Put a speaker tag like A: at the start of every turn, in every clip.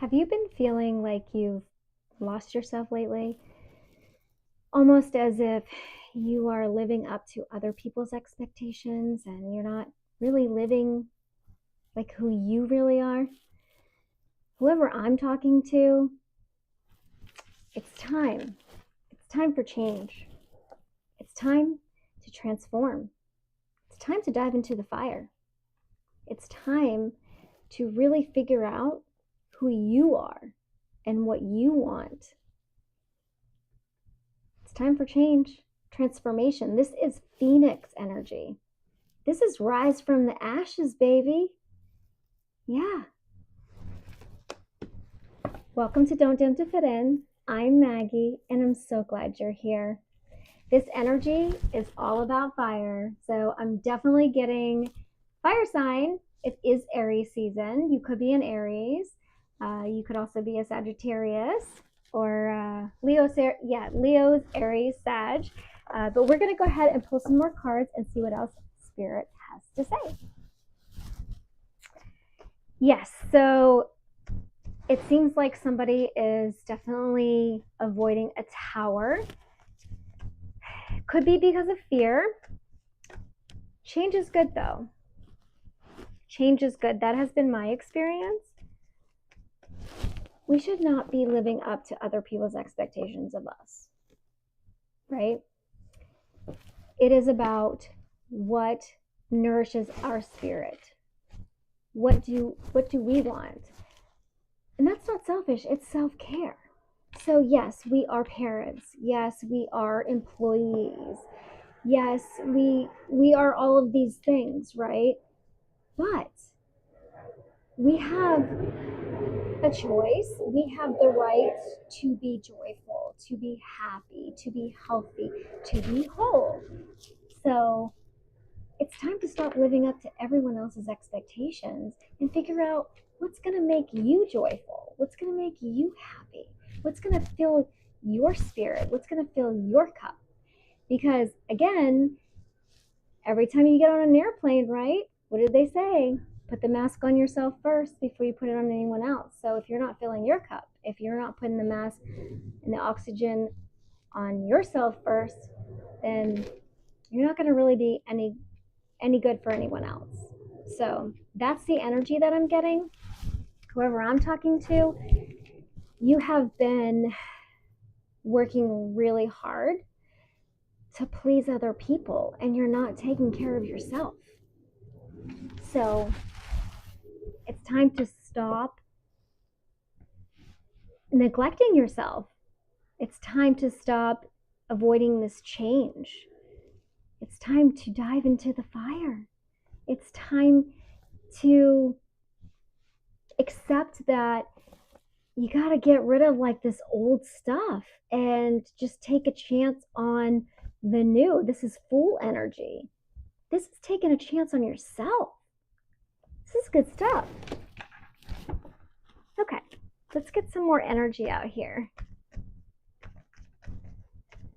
A: Have you been feeling like you've lost yourself lately? Almost as if you are living up to other people's expectations and you're not really living like who you really are? Whoever I'm talking to, it's time. It's time for change. It's time to transform. It's time to dive into the fire. It's time to really figure out who you are and what you want. It's time for change, transformation. This is Phoenix energy. This is rise from the ashes, baby. Yeah. Welcome to Don't Dim to Fit In. I'm Maggie, and I'm so glad you're here. This energy is all about fire, so I'm definitely getting fire sign. It is Aries season. You could be an Aries. You could also be a Sagittarius or Leo's Aries, Sag. But we're going to go ahead and pull some more cards and see what else Spirit has to say. Yes, so it seems like somebody is definitely avoiding a tower. Could be because of fear. Change is good, though. Change is good. That has been my experience. We should not be living up to other people's expectations of us, right? It is about what nourishes our spirit. What do we want? And that's not selfish, it's self-care. So yes, we are parents. Yes, we are employees. Yes, we are all of these things, right? But we have a choice. We have the right to be joyful, to be happy, to be healthy, to be whole. So it's time to stop living up to everyone else's expectations and figure out what's going to make you joyful, what's going to make you happy, what's going to fill your spirit, what's going to fill your cup. Because again, every time you get on an airplane, right? What did they say? Put the mask on yourself first before you put it on anyone else. So if you're not filling your cup, if you're not putting the mask and the oxygen on yourself first, then you're not going to really be any good for anyone else. So that's the energy that I'm getting. Whoever I'm talking to, you have been working really hard to please other people and you're not taking care of yourself. So it's time to stop neglecting yourself. It's time to stop avoiding this change. It's time to dive into the fire. It's time to accept that you got to get rid of like this old stuff and just take a chance on the new. This is Fool energy. This is taking a chance on yourself. This is good stuff. Okay, let's get some more energy out here.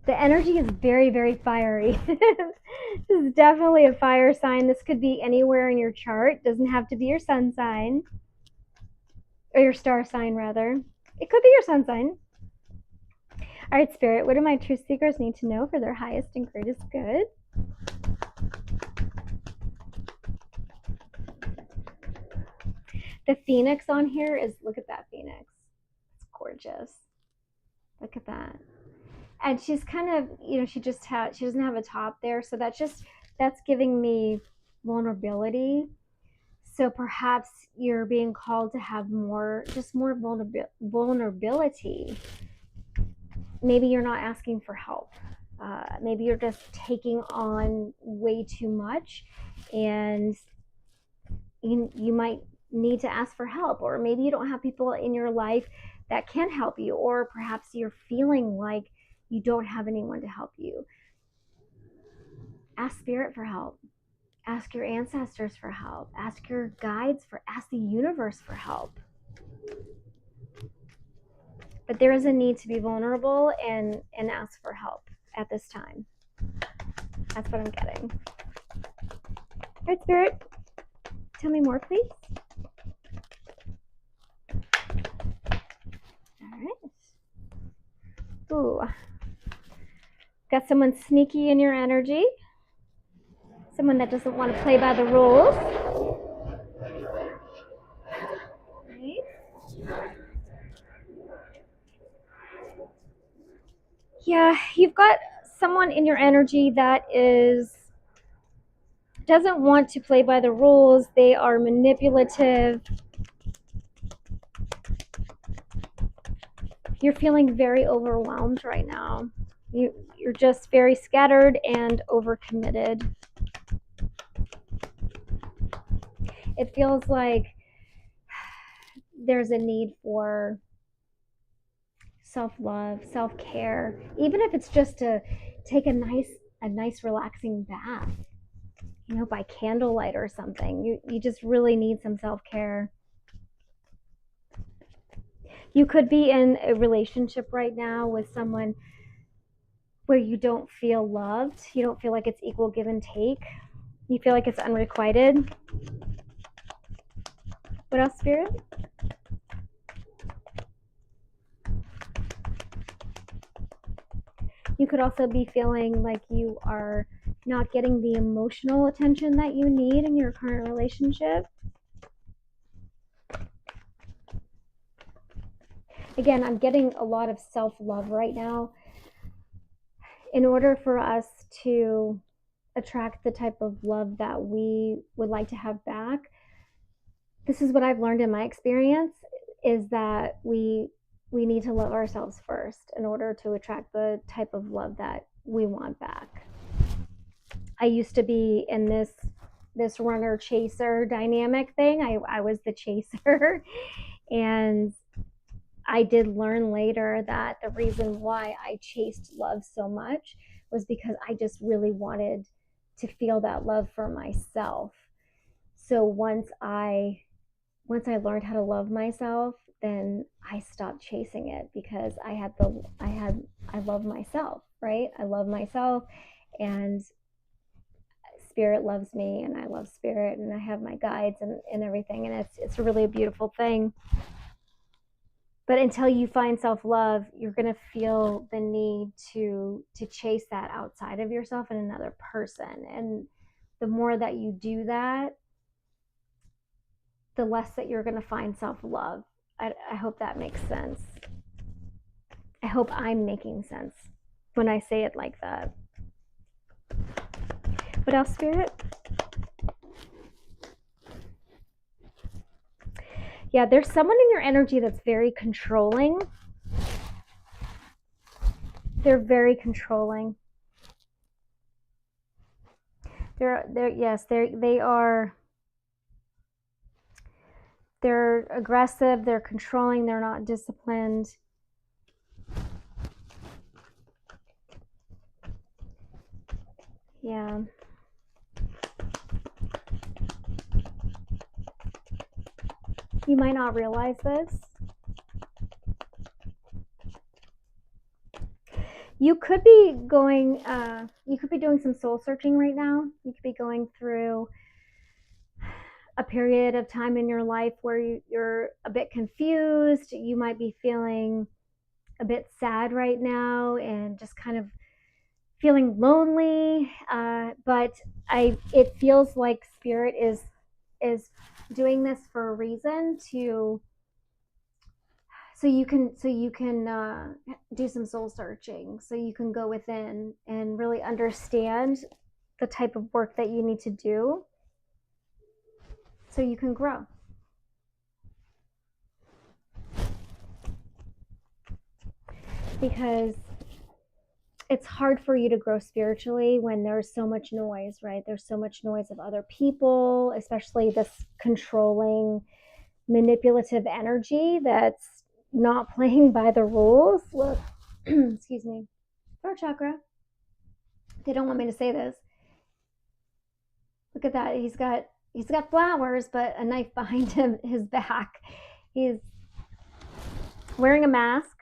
A: The energy is very, very fiery. This is definitely a fire sign. This could be anywhere in your chart. It doesn't have to be your sun sign. Or your star sign, rather. It could be your sun sign. All right, Spirit, what do my truth seekers need to know for their highest and greatest good? The phoenix on here is, look at that phoenix. It's gorgeous. Look at that. And she's kind of, she doesn't have a top there. So that's giving me vulnerability. So perhaps you're being called to have more vulnerability. Maybe you're not asking for help. Maybe you're just taking on way too much and you might need to ask for help, or maybe you don't have people in your life that can help you, or perhaps you're feeling like you don't have anyone to help you. Ask Spirit for help. Ask your ancestors for help. Ask your guides ask the universe for help. But there is a need to be vulnerable and ask for help at this time. That's what I'm getting. All right, Spirit, tell me more, please. Ooh. Got someone sneaky in your energy. Someone that doesn't want to play by the rules. Right. Yeah, you've got someone in your energy that doesn't want to play by the rules. They are manipulative. You're feeling very overwhelmed right now. You're just very scattered and overcommitted. It feels like there's a need for self-love, self-care, even if it's just to take a nice relaxing bath, by candlelight or something. You just really need some self-care. You could be in a relationship right now with someone where you don't feel loved. You don't feel like it's equal give and take. You feel like it's unrequited. What else, Spirit? You could also be feeling like you are not getting the emotional attention that you need in your current relationship. Again, I'm getting a lot of self-love right now. In order for us to attract the type of love that we would like to have back, this is what I've learned in my experience, is that we need to love ourselves first in order to attract the type of love that we want back. I used to be in this runner chaser dynamic thing. I was the chaser and I did learn later that the reason why I chased love so much was because I just really wanted to feel that love for myself. So once I learned how to love myself, then I stopped chasing it because I love myself, right? I love myself, and Spirit loves me, and I love Spirit, and I have my guides and everything, and it's really a beautiful thing. But until you find self-love, you're going to feel the need to chase that outside of yourself in another person. And the more that you do that, the less that you're going to find self-love. I hope that makes sense. I hope I'm making sense when I say it like that. What else, Spirit? Yeah, there's someone in your energy that's very controlling. They're very controlling. They are. They're aggressive, they're controlling, they're not disciplined. Yeah. You might not realize this. You could be doing some soul searching right now. You could be going through a period of time in your life where you're a bit confused. You might be feeling a bit sad right now and just kind of feeling lonely. But it feels like Spirit is doing this for a reason, so you can do some soul searching, so you can go within and really understand the type of work that you need to do so you can grow. Because it's hard for you to grow spiritually when there's so much noise, right? There's so much noise of other people, especially this controlling, manipulative energy that's not playing by the rules. Look, excuse me, throat chakra. They don't want me to say this. Look at that. He's got flowers, but a knife behind his back. He's wearing a mask.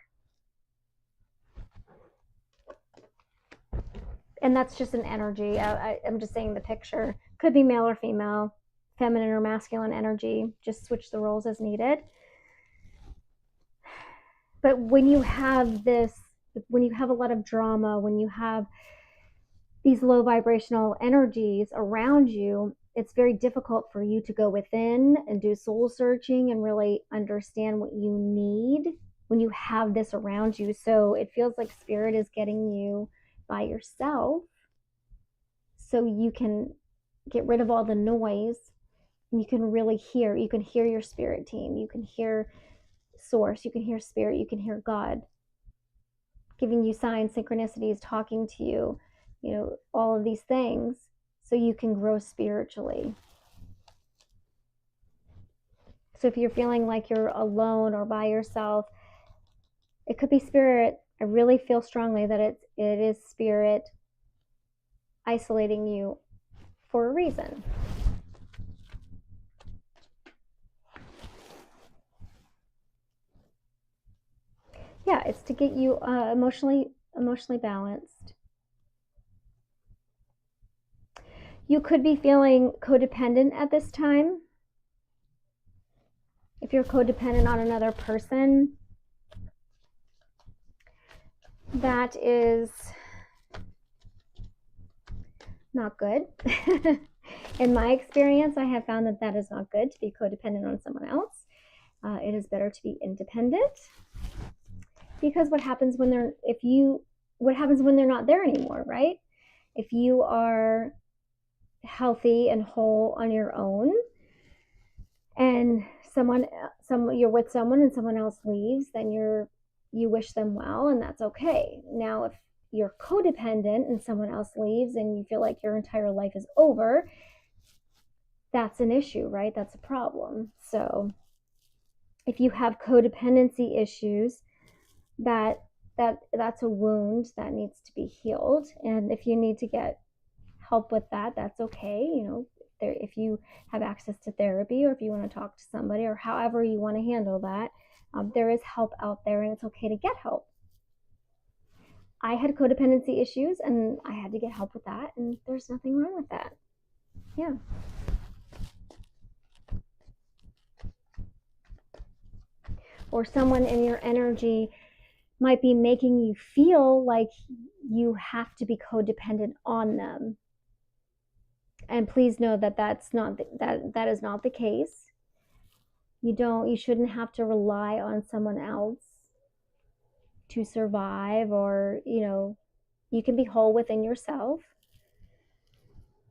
A: And that's just an energy. I'm just saying the picture. Could be male or female, feminine or masculine energy. Just switch the roles as needed. But when you have this when you have a lot of drama, when you have these low vibrational energies around you, it's very difficult for you to go within and do soul searching and really understand what you need when you have this around you. So it feels like spirit is getting you by yourself so you can get rid of all the noise and you can really hear. You can hear your spirit team. You can hear source. You can hear spirit. You can hear God giving you signs, synchronicities, talking to you, all of these things so you can grow spiritually. So if you're feeling like you're alone or by yourself, it could be spirit. I really feel strongly that it is spirit isolating you for a reason. Yeah, it's to get you emotionally balanced. You could be feeling codependent at this time. If you're codependent on another person, that is not good. In my experience, I have found that is not good, to be codependent on someone else. It is better to be independent, because what happens when they're not there anymore, right? If you are healthy and whole on your own, and you're with someone and someone else leaves, then you wish them well, and that's okay. Now, if you're codependent and someone else leaves and you feel like your entire life is over, that's an issue, right? That's a problem. So if you have codependency issues, that's a wound that needs to be healed. And if you need to get help with that, that's okay. If you have access to therapy, or if you want to talk to somebody, or however you want to handle that, there is help out there, and it's okay to get help. I had codependency issues and I had to get help with that, and there's nothing wrong with that. Yeah. Or someone in your energy might be making you feel like you have to be codependent on them. And please know that that is not the case. You shouldn't have to rely on someone else to survive, or you can be whole within yourself.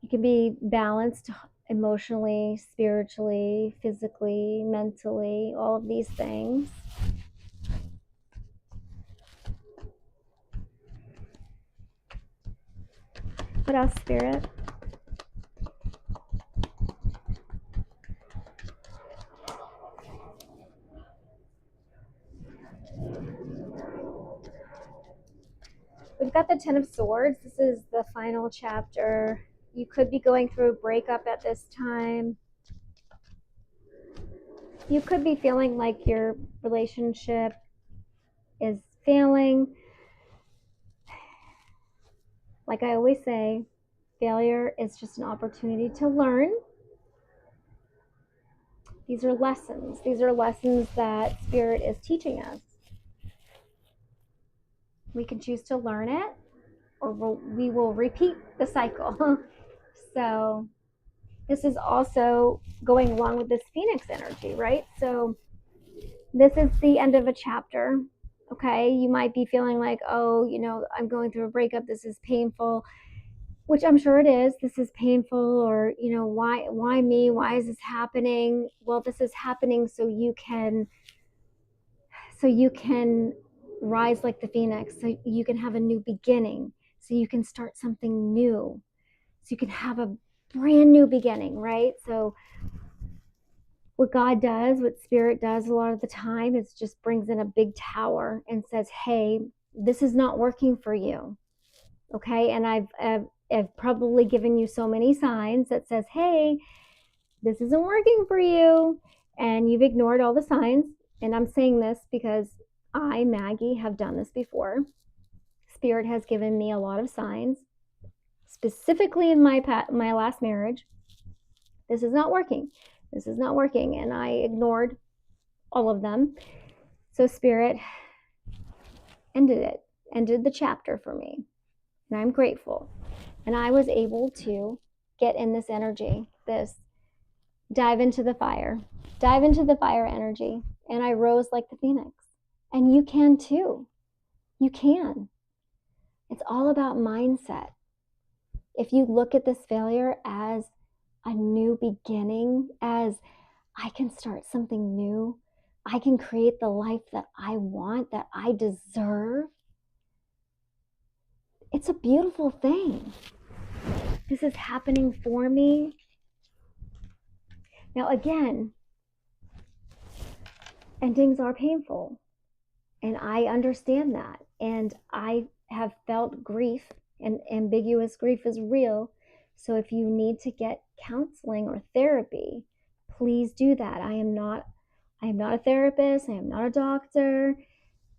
A: You can be balanced emotionally, spiritually, physically, mentally, all of these things. What else, Spirit? We've got the Ten of Swords. This is the final chapter. You could be going through a breakup at this time. You could be feeling like your relationship is failing. Like I always say, failure is just an opportunity to learn. These are lessons. These are lessons that Spirit is teaching us. We can choose to learn it, or we will repeat the cycle. So this is also going along with this Phoenix energy, right? So this is the end of a chapter. Okay, you might be feeling like, oh, I'm going through a breakup. This is painful, which I'm sure it is. This is painful, or why me? Why is this happening? Well, this is happening so you can rise like the phoenix, so you can have a new beginning, so you can start something new, so you can have a brand new beginning, right? So what God does, what Spirit does a lot of the time, is just brings in a big tower and says, hey, this is not working for you. Okay, and I've probably given you so many signs that says, hey, this isn't working for you, and you've ignored all the signs. And I'm saying this because I, Maggie, have done this before. Spirit has given me a lot of signs, specifically in my last marriage. This is not working. This is not working. And I ignored all of them. So Spirit ended it. ended the chapter for me. And I'm grateful. And I was able to get in this energy, this dive into the fire energy. And I rose like the phoenix. And you can too. You can. It's all about mindset. If you look at this failure as a new beginning, as I can start something new, I can create the life that I want, that I deserve, it's a beautiful thing. This is happening for me. Now, again, endings are painful, and I understand that. And I have felt grief, and ambiguous grief is real. So if you need to get counseling or therapy, please do that. I am not a therapist. I am not a doctor.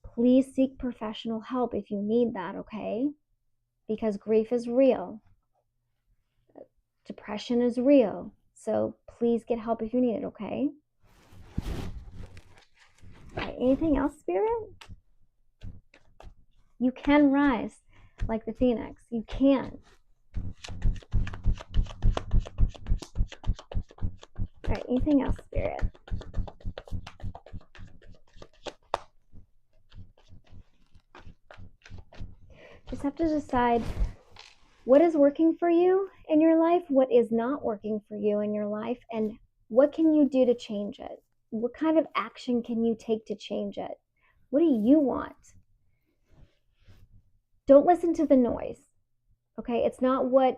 A: Please seek professional help if you need that, okay? Because grief is real. Depression is real. So please get help if you need it, okay? Right, anything else, Spirit? You can rise like the phoenix. You can. All right, anything else, Spirit? Just have to decide what is working for you in your life, what is not working for you in your life, and what can you do to change it? What kind of action can you take to change it? What do you want? Don't listen to the noise. Okay? It's not what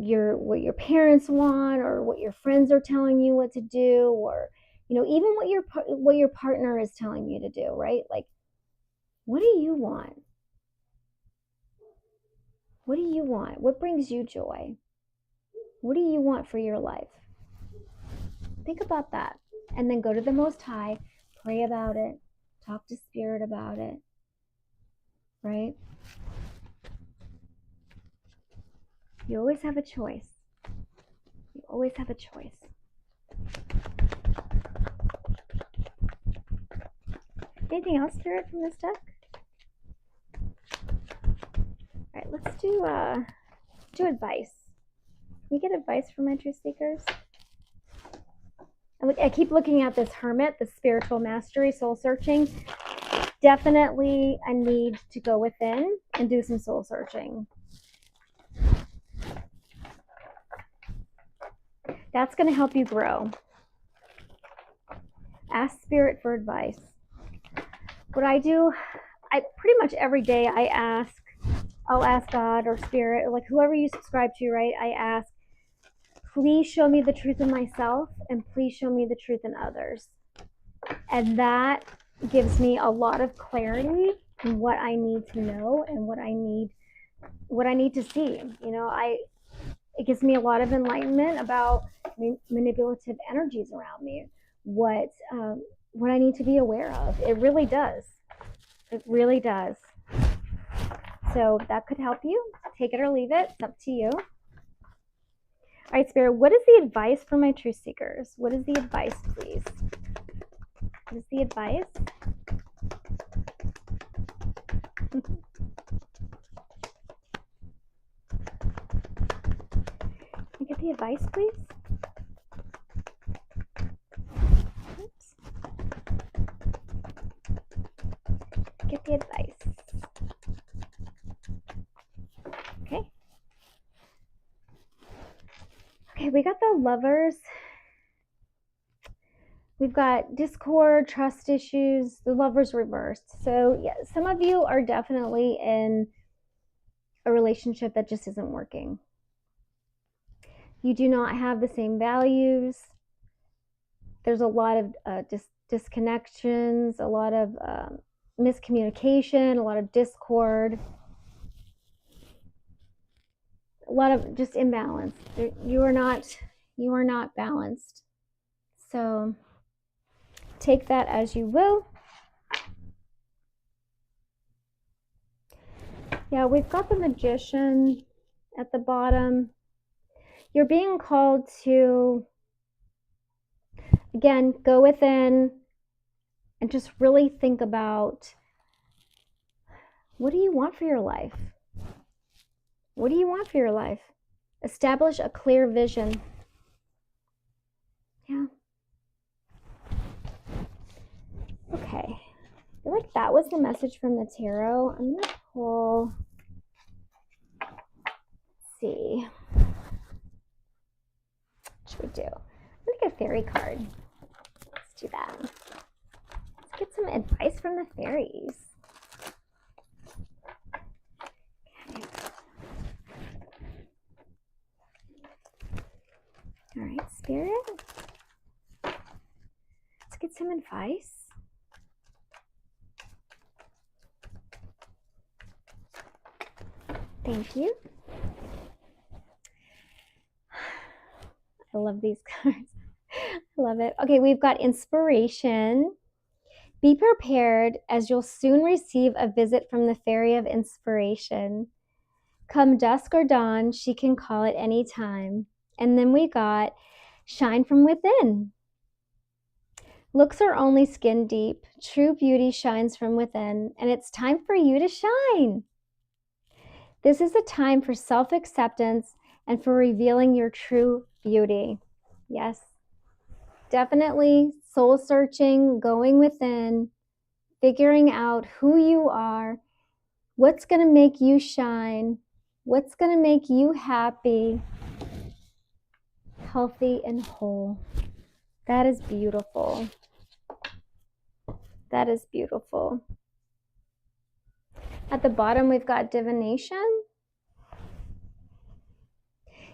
A: your parents want, or what your friends are telling you what to do, or even what your partner is telling you to do, right? Like, what do you want? What do you want? What brings you joy? What do you want for your life? Think about that. And then go to the Most High, pray about it, talk to Spirit about it, right? You always have a choice. You always have a choice. Anything else, Spirit, from this deck? All right, let's do advice. Can we get advice from my truth seekers? I keep looking at this Hermit, the spiritual mastery, soul searching. Definitely a need to go within and do some soul searching. That's going to help you grow. Ask Spirit for advice. What I do, I pretty much every day I'll ask God or Spirit, like whoever you subscribe to, right? I ask, please show me the truth in myself, and please show me the truth in others. And that gives me a lot of clarity in what I need to know and what I need to see. It gives me a lot of enlightenment about manipulative energies around me, what I need to be aware of. It really does. It really does. So that could help you. Take it or leave it. It's up to you. All right, Spirit, what is the advice for my truth seekers? What is the advice, please? What is the advice? Can I get the advice, please? Oops. Get the advice. Okay. Okay, we got the Lovers. We've got discord, trust issues, the Lovers reversed. So yeah, some of you are definitely in a relationship that just isn't working. You do not have the same values. There's a lot of disconnections, a lot of miscommunication, a lot of discord, a lot of just imbalance. You are not balanced. So take that as you will. Yeah, we've got the Magician at the bottom. You're being called to, again, go within and just really think about What do you want for your life? What do you want for your life? Establish a clear vision. Yeah. Okay. I feel like that was the message from the tarot. I'm going to pull, let's see. What should we do? I'm going to get a fairy card. Let's do that. Let's get some advice from the fairies. Okay. All right, Spirit. Let's get some advice. Thank you. I love these cards. I love it. Okay, we've got inspiration. Be prepared, as you'll soon receive a visit from the fairy of inspiration. Come dusk or dawn, she can call at any time. And then we got shine from within. Looks are only skin deep. True beauty shines from within, and it's time for you to shine. This is a time for self-acceptance and for revealing your true beauty. Yes, definitely soul searching, going within, figuring out who you are, what's going to make you shine, what's going to make you happy, healthy, and whole. That is beautiful. That is beautiful. At the bottom, we've got divination.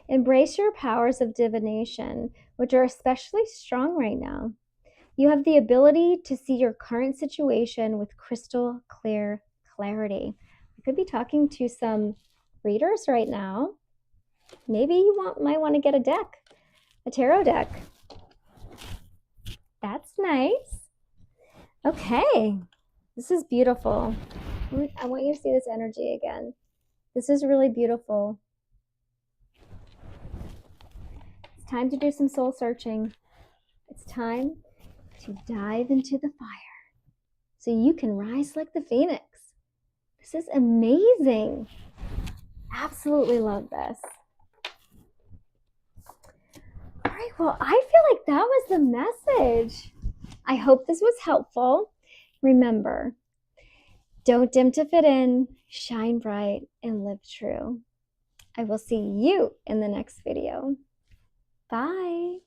A: Embrace your powers of divination, which are especially strong right now. You have the ability to see your current situation with crystal clear clarity. I could be talking to some readers right now. Maybe you might want to get a deck, a tarot deck. That's nice. Okay, this is beautiful. I want you to see this energy again. This is really beautiful. It's time to do some soul searching. It's time to dive into the fire so you can rise like the phoenix. This is amazing. Absolutely love this. All right, well, I feel like that was the message. I hope this was helpful. Remember, don't dim to fit in, shine bright, and live true. I will see you in the next video. Bye.